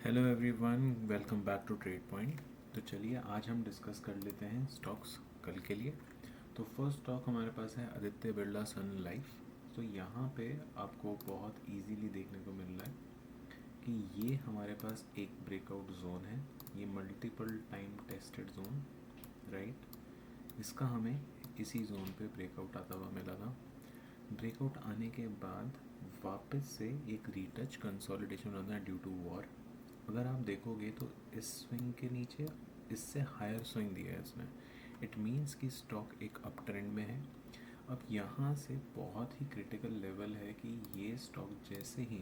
Hello everyone, welcome back to trade point. तो चलिए आज हम डिस्कस कर लेते हैं स्टॉक्स कल के लिए। तो फर्स्ट स्टॉक हमारे पास है आदित्य बिरला सन लाइफ। तो यहाँ पे आपको बहुत इजीली देखने को मिल रहा है कि ये हमारे पास एक ब्रेकआउट जोन है। ये multiple time tested zone, right. इसका हमें इसी जोन पे ब्रेकआउट आता हुआ मिला था। ब्रेकआउट आने के बाद वापस से एक रीटच कंसोलिडेशन होना है ड्यू टू वॉर। अगर आप देखोगे तो इस स्विंग के नीचे इससे हायर स्विंग दिया है इसने। इट मीन्स कि स्टॉक एक अप ट्रेंड में है। अब यहाँ से बहुत ही क्रिटिकल लेवल है कि ये स्टॉक जैसे ही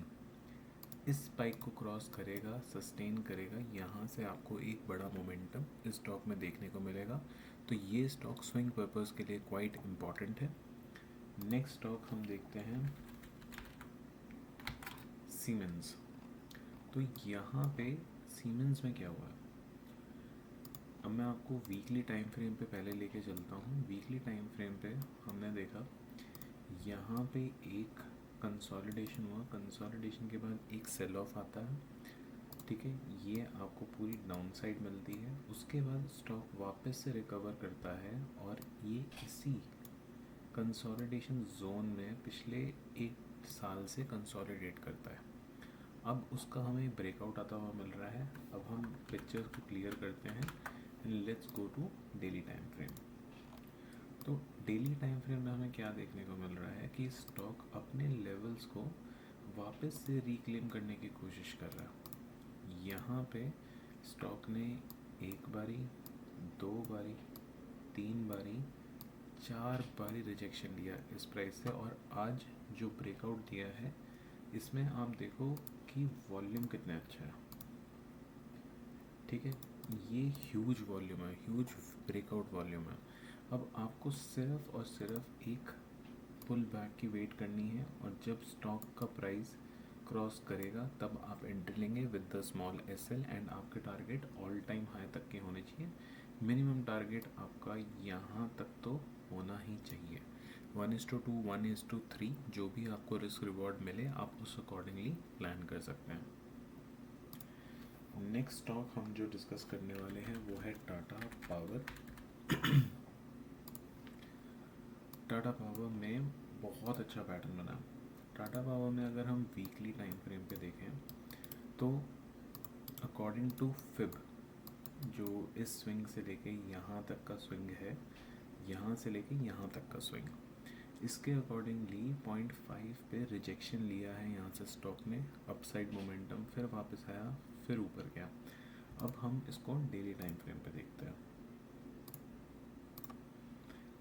इस स्पाइक को क्रॉस करेगा, सस्टेन करेगा, यहाँ से आपको एक बड़ा मोमेंटम इस स्टॉक में देखने को मिलेगा। तो ये स्टॉक स्विंग पर्पस के लिए क्वाइट इम्पॉर्टेंट है। नेक्स्ट स्टॉक हम देखते हैं सीमेंस। तो यहाँ पे सीमेंस में क्या हुआ है, अब मैं आपको वीकली टाइम फ्रेम पे पहले लेके चलता हूँ। वीकली टाइम फ्रेम पे हमने देखा यहाँ पे एक कंसोलिडेशन हुआ। कंसोलिडेशन के बाद एक सेल ऑफ आता है, ठीक है। ये आपको पूरी डाउन साइड मिलती है। उसके बाद स्टॉक वापस से रिकवर करता है और ये इसी कंसोलिडेशन जोन में पिछले एक साल से कंसोलिडेट करता है। अब उसका हमें ब्रेकआउट आता हुआ मिल रहा है। अब हम पिक्चर को क्लियर करते हैं and let's go to daily time frame. तो डेली टाइम फ्रेम में हमें क्या देखने को मिल रहा है कि स्टॉक अपने लेवल्स को वापस से रिक्लेम करने की कोशिश कर रहा है। यहाँ पे स्टॉक ने एक बारी, दो बारी, तीन बारी, चार बारी रिजेक्शन लिया इस प्राइस से। और आज जो ब्रेकआउट दिया है इसमें आप देखो कि वॉल्यूम कितना अच्छा है, ठीक है। ये ह्यूज वॉल्यूम है, ह्यूज ब्रेकआउट वॉल्यूम है। अब आपको सिर्फ और सिर्फ एक पुल बैक की वेट करनी है और जब स्टॉक का प्राइस क्रॉस करेगा तब आप एंट्री लेंगे with the small SL and आपके टारगेट ऑल टाइम हाई तक के होने चाहिए। मिनिमम टारगेट आपका यहाँ तक तो होना ही चाहिए। 1:2, 1:3, जो भी आपको रिस्क रिवॉर्ड मिले आप उस अकॉर्डिंगली प्लान कर सकते हैं। नेक्स्ट स्टॉक हम जो डिस्कस करने वाले हैं वो है टाटा पावर। टाटा पावर में बहुत अच्छा पैटर्न बना। टाटा पावर में अगर हम वीकली टाइम फ्रेम पे देखें तो अकॉर्डिंग टू फिब जो इस स्विंग से लेके यहाँ तक का स्विंग है, यहाँ से लेके यहाँ तक का स्विंग, इसके अकॉर्डिंगली 0.5 पे रिजेक्शन लिया है यहाँ से स्टॉक ने। अपसाइड मोमेंटम, फिर वापस आया, फिर ऊपर गया। अब हम इसको डेली टाइम फ्रेम पे देखते हैं।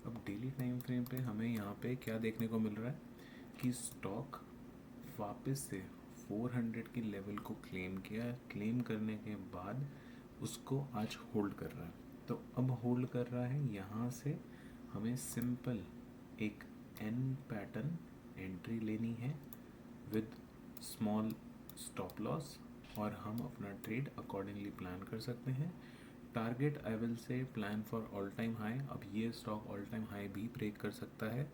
अब डेली टाइम फ्रेम पे हमें यहाँ पे क्या देखने को मिल रहा है कि स्टॉक वापस से 400 की लेवल को क्लेम किया। क्लेम करने के बाद उसको आज होल्ड कर रहा है। तो अब होल्ड कर रहा है, यहाँ से हमें सिंपल एक एन पैटर्न एंट्री लेनी है विद स्मॉल स्टॉप लॉस और हम अपना ट्रेड अकॉर्डिंगली प्लान कर सकते हैं। Target I will say plan for all time high. अब ये स्टॉक ऑल टाइम हाई भी ब्रेक कर सकता है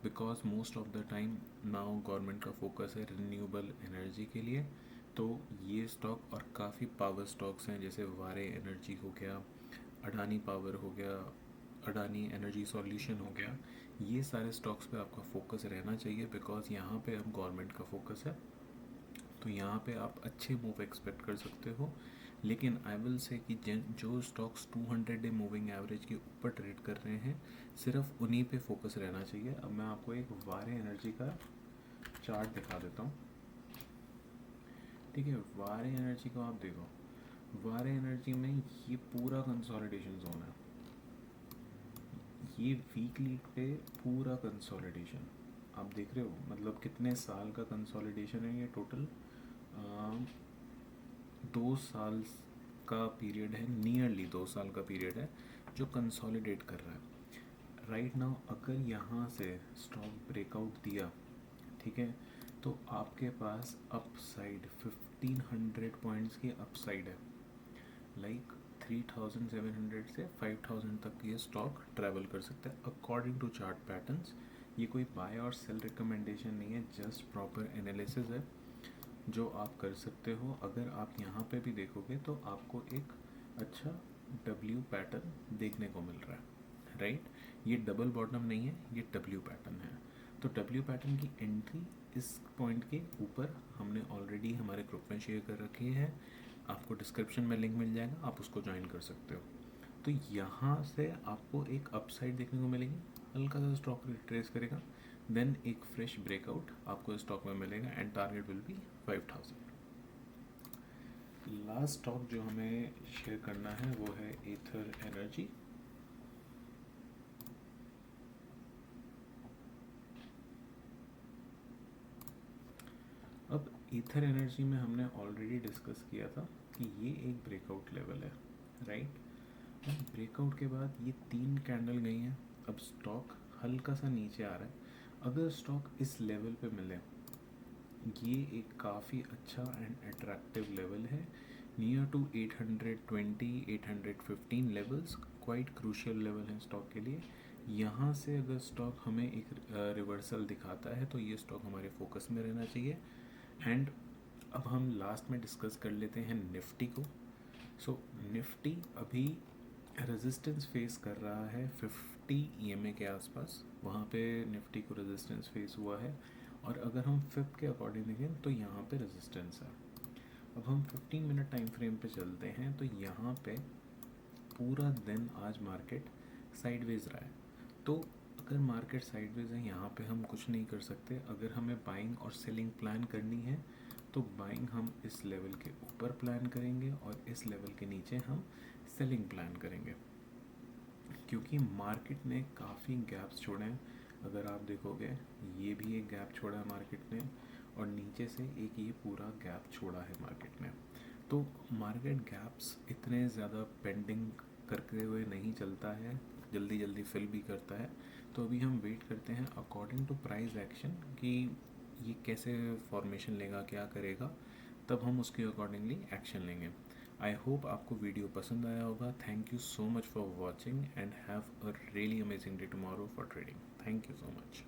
because most of the time now government का फोकस है रिन्यूएबल एनर्जी के लिए। तो ये स्टॉक और काफ़ी पावर स्टॉक्स हैं जैसे वारे एनर्जी हो गया, अडानी पावर हो गया, अडानी एनर्जी सॉल्यूशन हो गया। ये सारे स्टॉक्स पे आपका फोकस रहना चाहिए बिकॉज यहाँ पे अब गवर्नमेंट का फोकस है। तो यहाँ पे आप अच्छे मूव एक्सपेक्ट कर सकते हो। लेकिन आई विल से कि जो स्टॉक्स 200 डे मूविंग एवरेज के ऊपर ट्रेड कर रहे हैं सिर्फ उन्हीं पे फोकस रहना चाहिए। अब मैं आपको एक वारे एनर्जी का चार्ट दिखा देता हूँ, ठीक है। वारे एनर्जी को आप देखो, वारे एनर्जी में ये पूरा कंसोलिडेशन जोन है। ये वीकली पे पूरा कंसोलिडेशन आप देख रहे हो, मतलब कितने साल का कंसोलिडेशन है ये टोटल। 2 साल का पीरियड है, नियरली 2 साल का पीरियड है जो कंसोलिडेट कर रहा है राइट नाउ। अगर यहाँ से स्टॉक ब्रेकआउट दिया, ठीक है, तो आपके पास अपसाइड 1500 पॉइंट्स की अपसाइड है। लाइक 3700 से 5000 तक ये स्टॉक ट्रैवल कर सकता है अकॉर्डिंग टू चार्ट पैटर्न्स। ये कोई बाय और सेल रिकमेंडेशन नहीं है, जस्ट प्रॉपर एनालिसिस है। जो आप कर सकते हो। अगर आप यहाँ पे भी देखोगे तो आपको एक अच्छा W पैटर्न देखने को मिल रहा है, राइट। ये डबल बॉटम नहीं है, ये W पैटर्न है। तो W पैटर्न की एंट्री इस पॉइंट के ऊपर हमने ऑलरेडी हमारे ग्रुप में शेयर कर रखी है, आपको डिस्क्रिप्शन में लिंक मिल जाएगा, आप उसको ज्वाइन कर सकते हो। तो यहाँ से आपको एक अपसाइड देखने को मिलेगी, हल्का सा स्टॉक रिट्रेस करेगा, देन एक फ्रेश ब्रेकआउट आपको स्टॉक में मिलेगा and target will be 5000। Last stock जो हमें शेयर करना है वो है ईथर एनर्जी। अब ईथर एनर्जी में हमने ऑलरेडी डिस्कस किया था कि ये एक ब्रेकआउट लेवल है, राइट। अब ब्रेकआउट के बाद ये 3 कैंडल गई हैं, अब स्टॉक हल्का सा नीचे आ रहा है। अगर स्टॉक इस लेवल पे मिले, ये एक काफ़ी अच्छा एंड अट्रैक्टिव लेवल है, near to 820 815 levels quite crucial level है स्टॉक के लिए। यहाँ से अगर स्टॉक हमें एक रिवर्सल दिखाता है तो ये स्टॉक हमारे फोकस में रहना चाहिए। एंड अब हम लास्ट में डिस्कस कर लेते हैं निफ्टी को। सो निफ्टी अभी रेजिस्टेंस फेस कर रहा है 50 EMA के आसपास, वहाँ पे निफ्टी को रेजिस्टेंस फेस हुआ है। और अगर हम फिफ्थ के अकॉर्डिंग देखें तो यहाँ पे रेजिस्टेंस है। अब हम 15 मिनट टाइम फ्रेम पे चलते हैं तो यहाँ पे पूरा दिन आज मार्केट साइडवेज रहा है। तो अगर मार्केट साइडवेज है, यहाँ पे हम कुछ नहीं कर सकते। अगर हमें बाइंग और सेलिंग प्लान करनी है तो बाइंग हम इस लेवल के ऊपर प्लान करेंगे और इस लेवल के नीचे हम सेलिंग प्लान करेंगे, क्योंकि मार्केट ने काफ़ी गैप्स छोड़े हैं। अगर आप देखोगे ये भी एक गैप छोड़ा है मार्केट ने, और नीचे से एक ये पूरा गैप छोड़ा है मार्केट ने। तो मार्केट गैप्स इतने ज़्यादा पेंडिंग करते हुए नहीं चलता है, जल्दी जल्दी फिल भी करता है। तो अभी हम वेट करते हैं अकॉर्डिंग टू प्राइस एक्शन कि ये कैसे फॉर्मेशन लेगा, क्या करेगा, तब हम उसके अकॉर्डिंगली एक्शन लेंगे। आई होप आपको वीडियो पसंद आया होगा। Thank you so much for watching and have a really amazing day tomorrow for trading. Thank you so much.